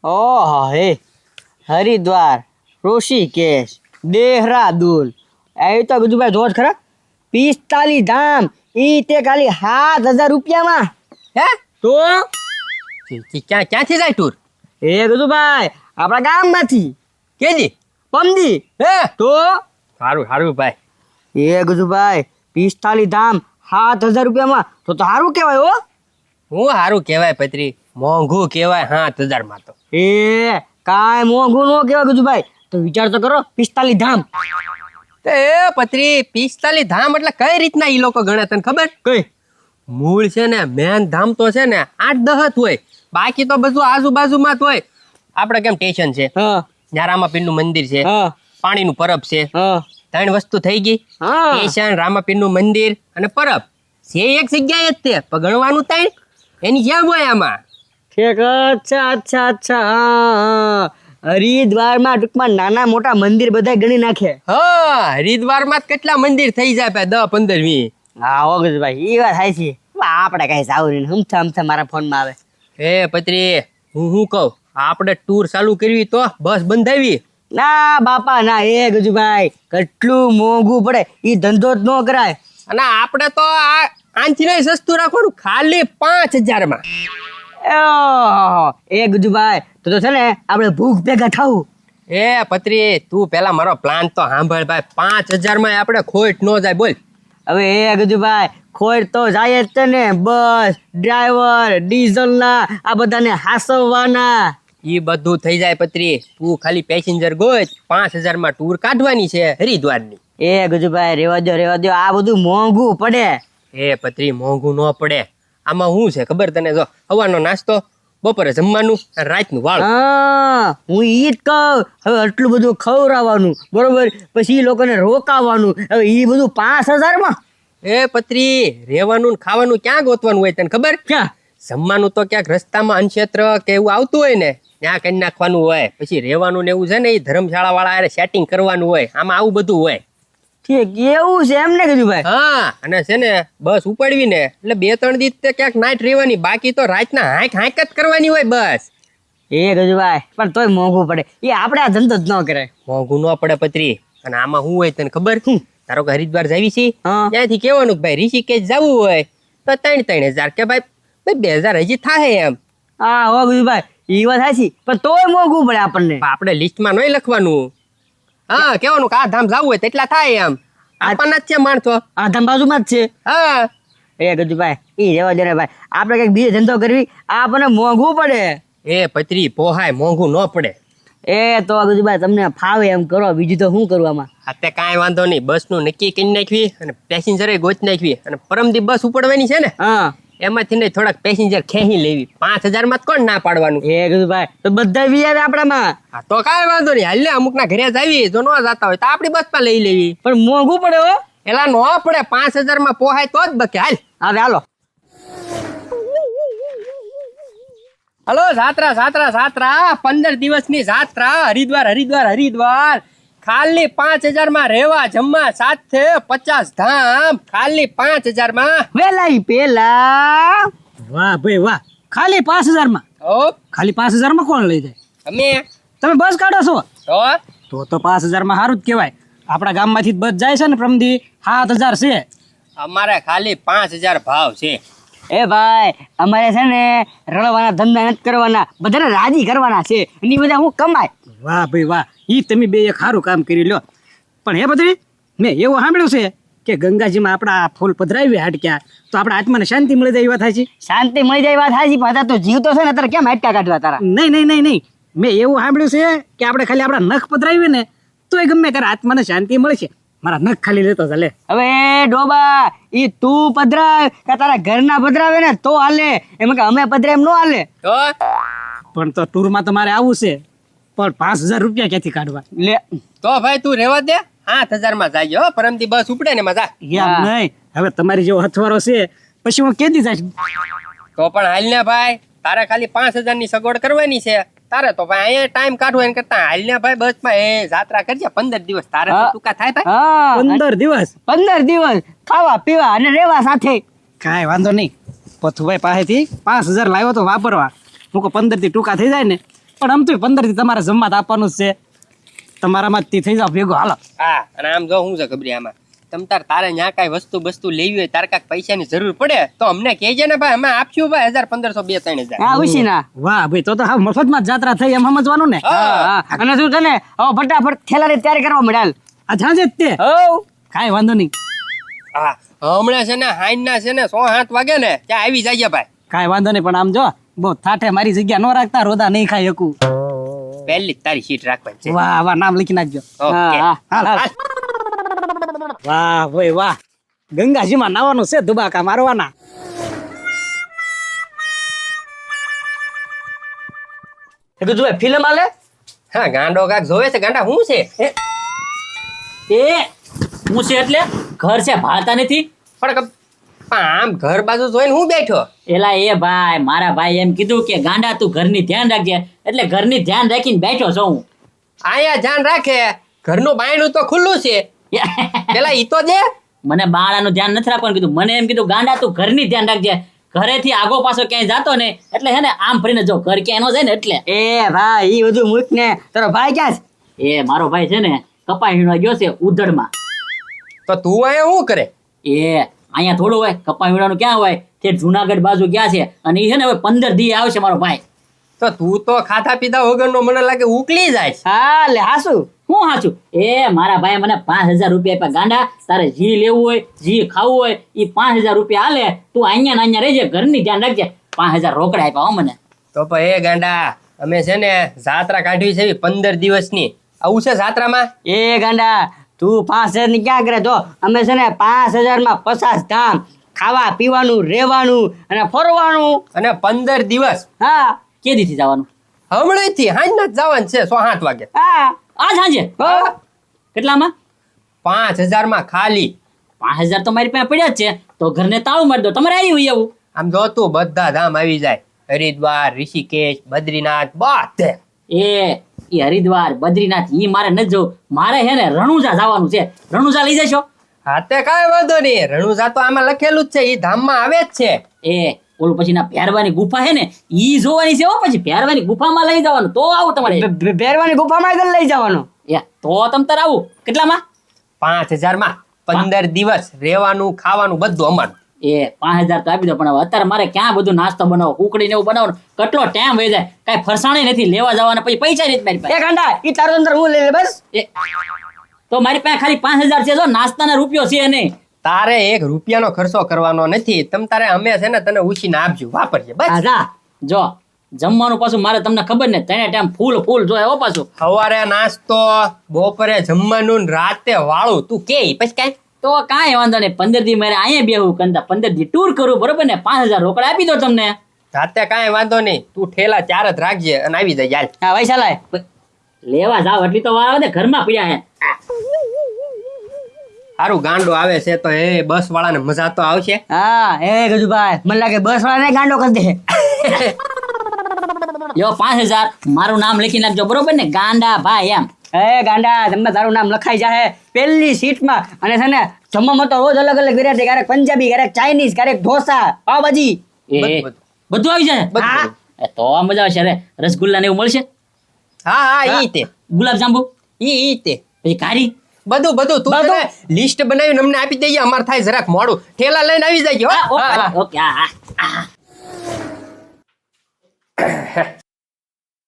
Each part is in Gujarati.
ઓહો હે હરિદ્વાર, ઋષિકેશ, દેહરાદૂન એ તો બધું ભાઈ જોત ખરા 45 ધામ ઈ તે ખાલી 7,000 રૂપિયામાં. હે તો ક્યાંથી જાય ટૂર? એ બધું ભાઈ આપણા ગામમાંથી કેજી? પમદી. હે તો સારું સારું ભાઈ. એ બધું ભાઈ 45 ધામ 7,000 રૂપિયામાં તો સારું કહેવાય હો. હું સારું કહેવાય પત્રી, મોંઘું કહેવાય 7,000 માં તો. એ કાંઈ મોંઘું ન કહેવાય ગજુભાઈ, તો વિચાર તો કરો 45 ધામ. એ પત્રી 45 ધામ એટલે કઈ રીતના ઈ લોકો ગણે તને ખબર? કઈ મૂળ છે ને મેન ધામ તો છે ને 8-10 હોય, બાકી તો બધું આજુબાજુમાં જ હોય. આપણે કેમ સ્ટેશન છે, હા ત્યાં રામાપીરનું મંદિર છે, હા પાણીનું પરબ છે, હા 3 વસ્તુ થઈ ગઈ. હા સ્ટેશન, રામાપીરનું મંદિર અને પરબ છે એક જગ્યાએ જ તે, પણ ગણવાનું 3 એની જેમ હોય આમાં. ઠીક. અચ્છા અચ્છા અચ્છા હા. હરિદ્વારમાં ટૂંકમાં નાના મોટા મંદિર બધા ગણી નાખે. હા, હરિદ્વારમાં જ કેટલા મંદિર થઈ જાય ભાઈ, 10-15-20. હા હો ગજુભાઈ ઈ વાત થાય છે. આપણે કઈ સાવું નહીં, હમથા હમથા મારા ફોનમાં આવે. હે પત્રી, હું કહું, આપણે ટૂર ચાલુ કરવી તો બસ બંધાવી. ના બાપા ના, એ ગજુભાઈ કેટલું મોંઘું પડે, ઈ ધંધો જ ન કરાય. અને આપણે તો આનથી નહીં સસ્તું રાખવાનું, ખાલી 5,000 માં. ઓહો, એ ગજુભાઈ તો છે ને આપણે ભૂખ ભેગા થાવું. એ પત્રી, તું પેલા મારો પ્લાન તો સાંભળ ભાઈ. 5,000 માં આપણે ખોટ ન જાય, બોલ. હવે એ ગજુભાઈ ખોટ તો જાય જ છે ને, બસ ડ્રાઈવર ડીઝલ ના આ બધાને હાસવવાના. ઈ બધું થઈ જાય પત્રી, તું ખાલી પેસેન્જર ગોત. 5,000 માં ટૂર કાઢવાની છે હરિદ્વારની. એ ગજુભાઈ રેવા દો, આ બધું મોંઘું પડે. એ પત્રી, મોંઘું ન પડે. આમાં શું છે ખબર તને? જો સવારનો નાસ્તો, બપોરે જમવાનું અને રાતનું વાળું. હા હું ઈ જ કહું, હવે આટલું બધું ખવડાવવાનું બરોબર, પછી ઈ લોકોને રોકાવાનું, હવે ઈ બધું 5,000 માં. એ પત્રી, રહેવાનું ને ખાવાનું ક્યાં ગોતવાનું હોય તને ખબર? ક્યાં? જમવાનું તો ક્યાંક રસ્તામાં અનક્ષેત્ર કે એવું આવતું હોય ને ત્યાં કરી નાખવાનું હોય. પછી રહેવાનું ને એવું છે ને એ ધર્મશાળા વાળા સેટિંગ કરવાનું હોય. આમાં આવું બધું હોય. ઠીક એવું છે એમ ને ગજુભાઈ? હા, અને છે ને બસ ઉપાડવી ને એટલે 2-3 દિવસ તે ક્યાંક નાઈટ રહેવાની, બાકી તો રાતના હાંક હાંક જ કરવાની હોય બસ. એ ગજુભાઈ પણ તોય મોંઘું પડે, એ આપણે આ ધંધો જ ન કરે. મોંઘું ન પડે પત્રી. અને આમાં શું હોય તને ખબર? ધારો કે હરિદ્વાર જાવી છે, હા. ત્યાંથી કહેવાનું કે ભાઈ ઋષિકેશ જવું હોય તો 3,000 કે ભાઈ 2,000 હજી થાય એમ. હા હો ગજુભાઈ ઈ વાત સાચી, પણ તોય મોંઘું પડે આપણને. આપણે લિસ્ટમાં નહીં લખવાનું. હા, કહેવાનું કે આ ધામ જવું હોય તેટલા થાય એમ. આપવાના જ છે માણસો. આ ધામ બાજુમાં જ છે. હા, એ ગજુભાઈ ઈ રેવા દે ને ભાઈ, આપણે કઈક બીજો ધંધો કરવી, આ આપણને મોંઘું પડે. એ પત્રી પોહાય, મોંઘું ન પડે. એ તો ગજુભાઈ તમને ફાવે એમ કરો, બીજું તો શું કરવું આમાં. તે કાંઈ વાંધો નહીં, બસનું નક્કી કરી નાખવી અને પેસેન્જરે ગોત નાખવી. અને પરમદી બસ ઉપડવાની છે ને, હા એમાંથી ને થોડાક પેસેન્જર ખેંચી લેવી. 5,000 માં જ કોણ ના પાડવાનું? એ ગજુભાઈ તો બધા વી આવે આપણામાં. હા, તો કાંઈ વાંધો નહીં, હાલ ને અમુક ના ઘરે જ આવી, જો ન જતા હોય તો આપણી બસ માં લઈ લેવી. પણ મોંઘું પડે હો. એલા ન પડે, 5,000 માં પોહાય તો જ બકે. હાલ હાલો. હલો, જાત્રા 15 દિવસની જાત્રા, હરિદ્વાર. ખાલી 5,000 માં રહેવા જમવા સાથે 50 ધામ, ખાલી 5,000 માં. વેલાઈ પેલા. વાહ ભાઈ વાહ, ખાલી 5,000 માં? ઓ ખાલી 5,000 માં કોણ લઈ જાય? અમે તમે બસ કાઢો છો તો તો 5,000 માં સારું જ કહેવાય. આપણા ગામમાંથી જ બસ જાય છે ને પ્રમદી, 7,000 છે. અમારે ખાલી 5,000 ભાવ છે. એ ભાઈ અમારે છે ને રળવાના ધંધા નથી કરવાના, બધાને રાજી કરવાના છે, એની બધા હું કમાય. વાહ ભાઈ વાહ, ઈ તમે બે એક સારું કામ કરી લ્યો. પણ હે બધી મેં એવું સાંભળ્યું છે કે ગંગાજીમાં આપણા ફૂલ પધરાવી હાટક્યા તો આપણા આત્માને શાંતિ મળી જાય એ વાત સાચી? શાંતિ મળી જાય વાત હાજી, પાછા તો જીવ તો છે ને તારે કેમ હાટકા કાઢવા તારા? નહીં, મેં એવું સાંભળ્યું છે કે આપણે ખાલી આપણા નખ પધરાવીએ ને તો એ ગમે ત્યારે આત્માને શાંતિ મળશે. મારા નખ ખાલી લેતો ચાલે. હવે ડોબા ઈ તું પધરાવ કે તારા ઘરના પધરાવે ને તો હાલે, એમ કે અમે પધરાવ એમ નો હાલે. તો પણ તો ટૂરમાં તો મારે આવવું છે, પણ 5,000 રૂપિયા ક્યાંથી કાઢવા? લે તો ભાઈ તું રહેવા દે, 7,000 માં જાય. પરમથી બસ ઉપડે ને મજા. યાર નહીં, હવે તમારી જેવો હથવારો છે પછી હું કેદી જાય? તો પણ હાલ ને ભાઈ, તારે ખાલી 5,000 ની સગવડ કરવાની છે. તારે તો ભાઈ અહીંયા ટાઈમ કાઢવો એને કરતા હાલ ને ભાઈ બસ માં એ જાત્રા કરજે 15 દિવસ. તારે તો ટૂંકા થાય ભાઈ. હા 15 દિવસ 15 દિવસ ખાવા પીવા અને રહેવા સાથે. કાંઈ વાંધો નહીં. પથુભાઈ પાસેથી 5,000 લાવ્યો તો વાપરવા. હું 15 થી ટૂંકા થઈ જાય ને પણ આમ તો 15 દી તમારે જમવા તો આપવાનું જ છે. તમારામાં જ થઈ જાવ ભેગો હાલો. હા અને આમ જો શું છે ખબર આમાં તારે ન્યા કાંઈ વસ્તુ લેવી હોય તારે કાંઈક પૈસાની જરૂર પડે તો અમને કહેજે ને ભાઈ અમે આપશું ભાઈ 1500 2-3000 હા ઉશી ના વાહ ભાઈ તો હા મફતમાં જ જાત્રા થઈ એમ સમજવાનું ને. હા અને શું છે ને હવે ફટાફટ થેલાની તૈયારી કરવા મળ્યા. આ ઝાંઝે જ તે હવ કાંઈ વાંધો નહીં. હા હમણાં છે ને હાઈના છે ને 6-7 વાગે ને ત્યાં આવી જાય ભાઈ. કાંઈ વાંધો નહીં પણ આમ જો બહુ થાઠે મારી જગ્યા ન રાખતા રોદા નહીં ખાઈ શકું. પહેલી જ તારી સીટ રાખવાની છે. વાહ વાહ નામ લખી નાખજો. ઓકે. હા, હાલ. વાહ ભાઈ વાહ ગંગાજીમાં નાવાનું છે દુબાકા મારવાના. એ કીધું ભાઈ ફિલ્મ આલે હા ગાંડો કાક જોવે છે ગાંડા શું છે એ હું છે એટલે ઘર છે ભાળતા નથી. પણ આમ ઘર બાજુ જોઈને હું બેઠો એલા એ ભાઈ મારા ભાઈ એમ કીધું કે ગાંડા તું ઘરની ધ્યાન રાખજે એટલે ઘરની ધ્યાન રાખીને બેઠો છું હું. આયા ધ્યાન રાખે ઘરનું બાયણું તો ખુલ્લું છે પેલા ઈ તો દે મને બાળાનું ધ્યાન નથી રાખવાનું કીધું. મને એમ કીધું ગાંડા તું ઘરની ધ્યાન રાખજે ઘરેથી આગો પાછો ક્યાંય જાતો ને એટલે હે ને આમ ફરીને જો ઘર ક્યાંય ન જાય ને એટલે. એ ભાઈ ઈ બધું મૂક ને તારો ભાઈ ક્યાં છે? એ મારો ભાઈ છે ને કપાઈ વીણવા ગયો છે ઉધડમાં. તો તું આયા શું કરે એ અહીંયા થોડું હોય કપાઈ વીણવાનું ક્યાં હોય તે જુનાગઢ બાજુ ગયા છે અને એ છે ને હવે 15 દી આવશે મારો ભાઈ. તો તું તો ખાધા પીધા વગરનો મને લાગે ઉકલી જાય છે. હા લે હાસુ હું સાચું એ મારા ભાઈ મને 5000 રૂપિયા આપ્યા ગાંડા તારે જી લેવું હોય જી ખાવું હોય એ 5000 રૂપિયા હાલે તું અહીંયા ને અહીંયા રહેજે ઘરની ધ્યાન રાખજે 5000 રોકડા આપ્યા હો મને. તો પણ એ ગાંડા અમે છે ને જાત્રા કાઢવી છે 15 દિવસની આવું છે જાત્રામાં એ ગાંડા તું 5000 ની ક્યાં કરે જો અમે છે ને 5000 માં 50 ધામ ખાવા પીવાનું રહેવાનું અને ફરવાનું અને 15 દિવસ હા કે દીથી જવાનું હમણાંથી હાંજના જ જવાનું છે 6-7 વાગે હા આ સાંજે હો. કેટલામાં 5000 માં ખાલી 5000 તો મારી પાસે પડ્યા જ છે તો ઘરને તાળું મારી દો તમારે આવી હોય એવું. આમ જો તું બધા ધામ આવી જાય હરિદ્વાર ઋષિકેશ બદ્રીનાથ બધે એ હરિદ્વાર બદ્રીનાથ ઈ મારે નથી જવું મારે હે ને રણુજા જવાનું છે. રણુજા લઈ જશો? હા તે કાંઈ વાંધો નહીં રણુજા તો આમાં લખેલું જ છે ઈ ધામમાં આવે જ છે એ ઓલું પછી ના ભેરવાની ગુફા હે ને ઈ જોવાની છે હો. પછી ભેરવાની ગુફામાં લઈ જવાનું તો આવું તમારે. ભેરવાની ગુફામાં આગળ લઈ જવાનો એ તો તમ તાર આવું કેટલામાં 5000 માં 15 દિવસ રહેવાનું ખાવાનું બધું અમારું એ 5000 તો આપી દો પણ હવે અત્યારે મારે ક્યાં બધું નાસ્તો બનાવો કુકડી ને એવું બનાવવાનું કેટલો ટાઈમ વહી જાય કાંઈ ફરસાણી નથી લેવા જવાના પછી પૈસા નથી મારી પાસે. એ ગાંડા ઈ તારો અંદર હું લઈ લે બસ એ તો મારી પાસે ખાલી 5000 છે જો નાસ્તાના રૂપિયો છે નહીં. તારે 1 રૂપિયાનો ખર્ચો કરવાનો નથી તમ તારે અમે છે ને તને ઉછીને આપજો વાપરજે બસ હા જા જો જમવાનું પાછું મારે તમને ખબર ને ત્રણે ટાઈમ ફૂલ જોઈએ હો પાછું. સવારે નાસ્તો બપોરે જમવાનું ને રાતે વાળું તું કે પછી કાંઈ તો કાંઈ વાંધો નહીં 15 દી મારે અહીંયા બેહું કંતા 15 દી ટૂર કરું બરોબર ને 5000 રોકડા આપી દો તમને. રાતે કાંઈ વાંધો નહીં તું ઠેલા 4 જ રાખજે અને આવી જાય યાર હા વૈશાલાય લેવા જાવ એટલી તો વાર આવે ને ઘરમાં પડ્યા હે. સારું ગાંડો આવે છે તો એ બસ વાળાને મજા તો આવશે હા એ ગજુભાઈ મને લાગે બસ વાળાને ગાંડો કરી દે લ્યો 5000 મારું નામ લખી નાખજો બરોબર ને ગાંડા ભાઈ એમ. એ ગાંડા તમને તારું નામ લખાઈ જાય પહેલી સીટમાં અને છે ને જમવામાં તો રોજ અલગ અલગ વેરાયટી ક્યારેક પંજાબી ક્યારેક ચાઇનીઝ ક્યારેક ઢોસા પાવભાજી એ બધું. બધું આવી જાય બધું. હા. એ તો મજા આવશે રે રસગુલ્લા ને એવું મળશે હા હા ઈ તે ગુલાબ જાંબુ ઈ તે પછી કારી બધું તું લિસ્ટ બનાવીને અમને આપી દઈએ અમાર થાય જરાક મોડું ઠેલા લઈને આવી જાય હો ઓકે હા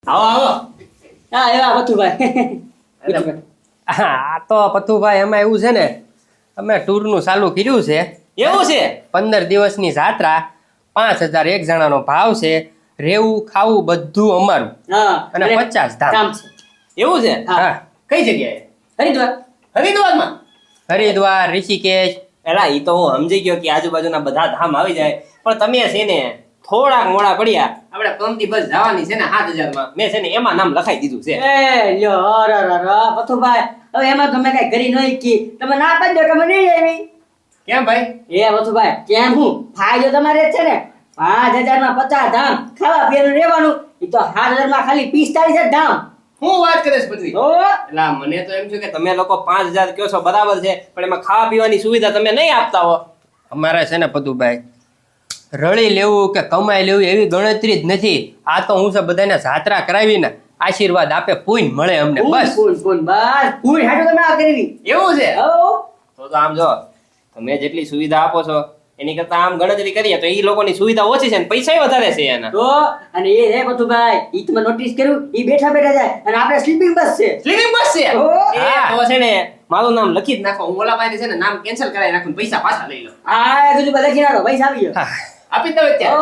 આવો હા એવા બતુભાઈ હા તો પથુભાઈ એમાં એવું છે ને અમે ટૂરનું ચાલુ કર્યું છે એવું છે 15 દિવસની જાત્રા 5000 એક જણાનો ભાવ છે રહેવું ખાવું બધું અમારું હા અને 50 ધામ કામ છે એવું છે હા કઈ જગ્યાએ હરિદ્વાર હરિદ્વારમાં હરિદ્વાર ઋષિકેશ એલા ઈ તો હું સમજી ગયો કે આજુબાજુના બધા ધામ આવી જાય પણ તમે છે ને થોડાક મોડા પડ્યા આપણે પંક્તિ બસ જવાની છે ને 7000 માં મેં છે ને એમાં નામ લખાઈ દીધું છે એ લ્યો બતુભાઈ હવે એમાં તમે કઈ કરી નહીં કી તમે ના પાડજો કે મને નહીં આવી કેમ ભાઈ એ બતુભાઈ કેમ હું ફાયદો તમારે જ છે ને 5000 માં 50 ધામ ખાવા પીવાનું રહેવાનું ઈ તો 7000 માં ખાલી 45 ધામ હું વાત કરે છે પૃથ્વી તો એલા મને તો એમ છે કે તમે લોકો 5000 કહો છો બરાબર છે પણ એમાં ખાવા પીવાની સુવિધા તમે નહીં આપતા હો અમારે છે ને પદુભાઈ રળી લેવું કે કમાઈ લેવું એવી ગણતરી જ નથી. આ તો હું છે બધાને જાત્રા કરાવીને આશીર્વાદ આપે પુણ્ય મળે અમને બસ. બસ પૂરી હાટો તમે આ કરવી. એવું છે. તો આમ જો તમે જેટલી સુવિધા આપો છો એની કરતા આમ ગણતરી કરીએ તો એ લોકોની સુવિધા ઓછી છે ને પૈસા વધારે છે એના. તો અને એ રે પતુભાઈ ઈ તમે નોટિસ કર્યું ઈ બેઠા બેઠા જાય અને આપણે સ્લીપિંગ બસ છે. સ્લીપિંગ બસ છે. હા. તો છે ને મારું નામ લખી જ નાખો. હું ઓલા પાસે છે ને નામ કેન્સલ કરાવી નાખું, પૈસા પાછા લઈ લો. આ બધું બધા લખી નાખો, પૈસા આવી ગયો. આપી દો અત્યારે.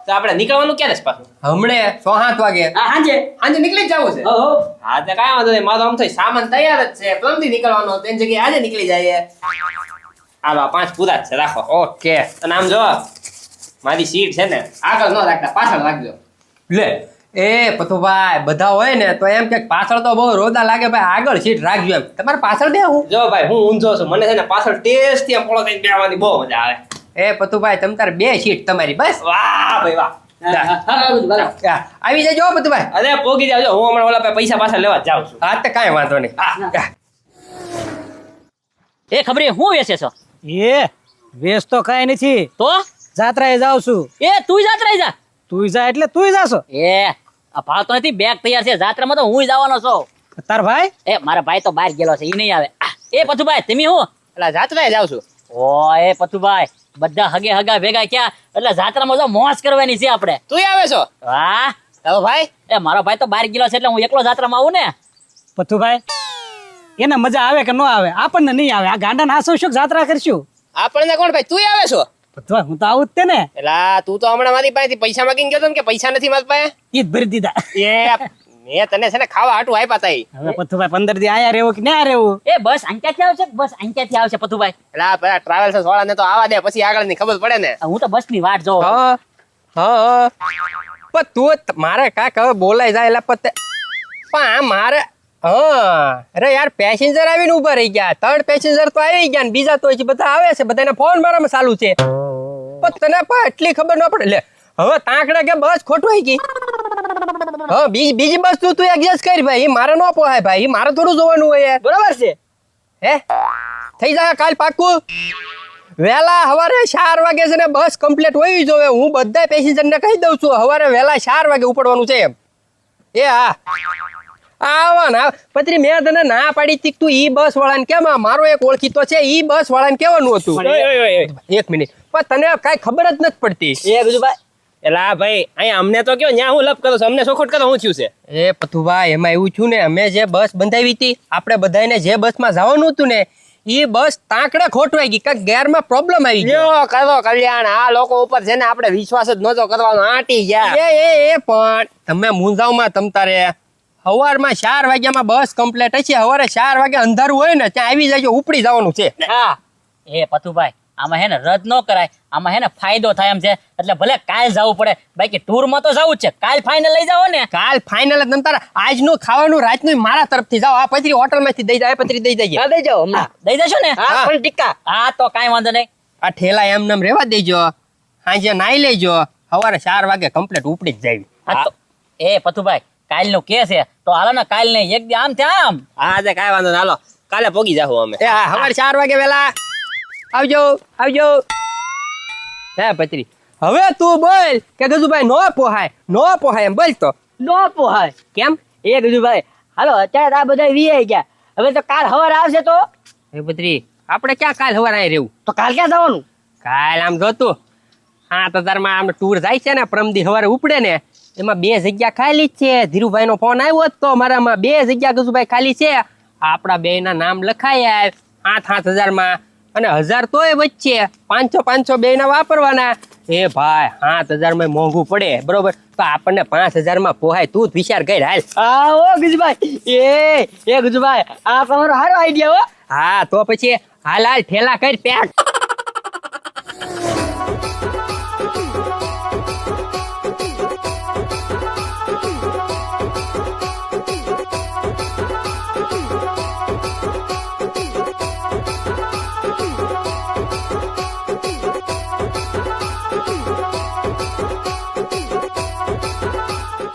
તો આપણે નીકળવાનું ક્યારે છે પાછું? હમણે 6-7 વાગે હા હાંજે. આજે નીકળી જ જવું છે. ઓહો. હા તો કાંઈ વાંધો નહીં, મારો આમ તો સામાન તૈયાર જ છે, પ્લમથી નીકળવાનો હતો, એની જગ્યાએ આજે નીકળી જાય. હાલો આ 5 પૂરા જ છે, રાખો. ઓકે. અને આમ જો મારી સીટ છે ને આગળ ન રાખતા, પાછળ રાખજો. લે એ પથુભાઈ બધા હોય ને તો એમ કે પાછળ તો બહુ રોદા લાગે ભાઈ, આગળ સીટ રાખજો એમ. તમારે પાછળ બે હું જો ભાઈ હું ઊંઝો છું, મને છે ને પાછળ ટેસ્ટ થી આમ પોળો થઈને બેહવાની બહુ મજા આવે. એ પથુભાઈ તમ તારે 2 સીટ તમારી બસ. વાહ ભાઈ વાહ. હા બધું બરાબર. આવી જજો હો પથુભાઈ. અરે પોગી જાવજો, હું હમણાં ઓલા પાસે પૈસા પાછા લેવા જ જાઉં છું. હા તો કાંઈ વાંધો નહીં. એ ખબરે હું વેચે છો એ વેચ તો કાંઈ નથી, તો જાત્રાએ જાઉં છું. એ તું જાત્રા જા. તું જા એટલે તું જાશો. એ આ ભાવ તો નથી, બેગ તૈયાર છે, જાત્રામાં તો હું જવાનો છું. તાર ભાઈ એ મારા ભાઈ તો બહાર ગયેલો છે, ઈ નહીં આવે. એ પથુભાઈ તમે હું એટલે જાત્રાએ જાઉં છું. ઓ એ પથુભાઈ બધા હગે હગા ભેગા ક્યાં, એટલે જાત્રામાં તો મોજ કરવાની છે આપણે. તું આવે છો? વાહ તારો ભાઈ? એ મારો ભાઈ તો બહાર ગયેલો છે એટલે હું એકલો જાત્રામાં આવું ને. પથુભાઈ એને મજા આવે કે ન આવે આપણને નહીં આવે. આ ગાંડા નાસો શું જાત્રા કરશું? આપણને કોણ ભાઈ? તું આવે છો? પથુભાઈ હું તો આવું જ તે ને, એલા તું તો હમણાં મારી પાસેથી પૈસા માંગીને ગયો તો ને કે પૈસા નથી મારી પાસે. ઈ જ ભરી દીધા. એ મેં તને છે ને ખાવા હાટું આપ્યા તા ઈ. હવે પથુભાઈ 15 દી આયા રહેવું કે ના રહેવું? એ બસ અહીંયાથી આવશે, બસ અહીંયાથી આવશે પથુભાઈ. એલા પેલા ટ્રાવેલ્સ વાળાને તો આવા દે, પછી આગળની ખબર પડે ને. હું તો બસની વાટ જોઉં. હા હા પણ તું મારે કાંઈક હવે બોલાઈ જાય એટલે પતે પણ આ મારે હા અરે યાર પેસેન્જર આવીને ઊભા રહી ગયા. 3 પેસેન્જર તો આવી ગયા ને બીજા તો હજી બધા આવે છે, બધાના ફોન મારામાં ચાલુ છે. પણ તને પણ એટલી ખબર ન પડે. લે હવે તાંકડા કે બસ ખોટવાઈ ગઈ. હા બીજી બસ તું એડજસ્ટ કરી ભાઈ, ઈ મારે ન પોહાય ભાઈ, ઈ મારે થોડું જોવાનું હોય યાર. બરાબર છે. હે થઈ જાય કાલ પાક્કું. વહેલા સવારે 4 વાગે છે ને બસ કમ્પ્લીટ હોવી જોઈએ. હું બધા પેસેન્જરને કહી દઉં છું સવારે વહેલા 4 વાગે ઉપડવાનું છે એમ. એ હા આવા ના પત્રી મેં તને ના પાડી તી તું ઈ બસ વાળાને કેમ, મારો એક ઓળખીતો છે ઈ બસ વાળાને કહેવાનું હતું. 1 મિનિટ પણ તને કાંઈ ખબર જ નથી પડતી. એ બધું ભાઈ એલા ભાઈ અહીંયા અમને તો કયો ન્યા હું લપ કરો છો, અમને સોખોટ કરો, હું થયું છે? એ પથુભાઈ એમાં એવું છું ને, અમે જે બસ બંધાવી હતી આપણે બધાને જે બસમાં જવાનું હતું ને ઈ બસ તાંકડે ખોટવાઈ ગઈ, કાંઈક ગેરમાં પ્રોબ્લેમ આવી ગયો. લ્યો કરો કલ્યાણ, આ લોકો ઉપર છે ને આપણે વિશ્વાસ જ નહોતો કરવાનો, આંટી ગયા. એ પણ તમે મુંજાવમાં તમ તારે સવારમાં 4 વાગ્યામાં બસ કમ્પ્લીટ હશે. સવારે 4 વાગે અંધારું હોય ને ત્યાં આવી જાય, ઉપડી જવાનું છે. હા એ પથુભાઈ આમાં હે ને રદ ન કરાય, આમાં હે ને ફાયદો થાય એમ છે, એટલે ભલે કાલ જવું પડે, બાકી ટૂરમાં તો જવું જ છે. કાલ ફાઇનલ લઈ જાઓ ને. કાલ ફાઇનલ તમ તારે આજનું ખાવાનું રાતનું મારા તરફથી જાઓ. આ પતરી હોટલમાંથી દઈ જાય, પતરી દઈ જાય. હા દઈ જાઓ હમણાં. દઈ દેશો ને. હા પણ ટીકા. હા તો કાંઈ વાંધો નહીં. આ ઠેલા એમ નામ રેવા દેજો, સાંજે નાઈ લેજો, સવારે 4 વાગે કમ્પ્લીટ ઉપડી જ જાય. હા તો એ પથુભાઈ કાલનું કે છે તો હાલો ને, કાલ નહીં એક દી આમ ત્યાં આમ. હા તે કાંઈ વાંધો ના, હાલો કાલે પોગી જાહું અમે. એ હા સવારે 4 વાગે વેલા આવજો આવજો. હે પતરી હવે તું બોલ કે ગજુભાઈ નો પોહાય એમ બોલ. તો નો પોહાય કેમ? એ બધું ભાઈ હાલો અત્યારે આ બધા વીઆઈ ગયા, હવે તો કાલ સવારે આવશે તો એ પતરી આપણે ક્યાં કાલ સવારે આવી રહેવું? તો કાલ ક્યાં જવાનું? કાલ આમ જોતું 7000 આમ ટૂર જાય છે ને, પ્રમદી સવારે ઉપડે ને એમાં 2 જગ્યા ખાલી જ છે. ધીરુભાઈ નો ફોન આવ્યો તો મારામાં 2 જગ્યા ગજુભાઈ ખાલી છે. આપણા 2 ના નામ લખાયા 8,000 માં, અને 1000 તોય વચ્ચે 500 2 ના વાપરવાના. એ ભાઈ 7,000 માં મોંઘું પડે બરોબર, તો આપણને 5,000 માં પોહાય. તું જ વિચાર કર હાલ. હા ઓ ગુજભાઈ એ ગુજભાઈ આ તમારો સારો આઈડિયા હો. હા તો પછી હાલ ઠેલા કર પેક.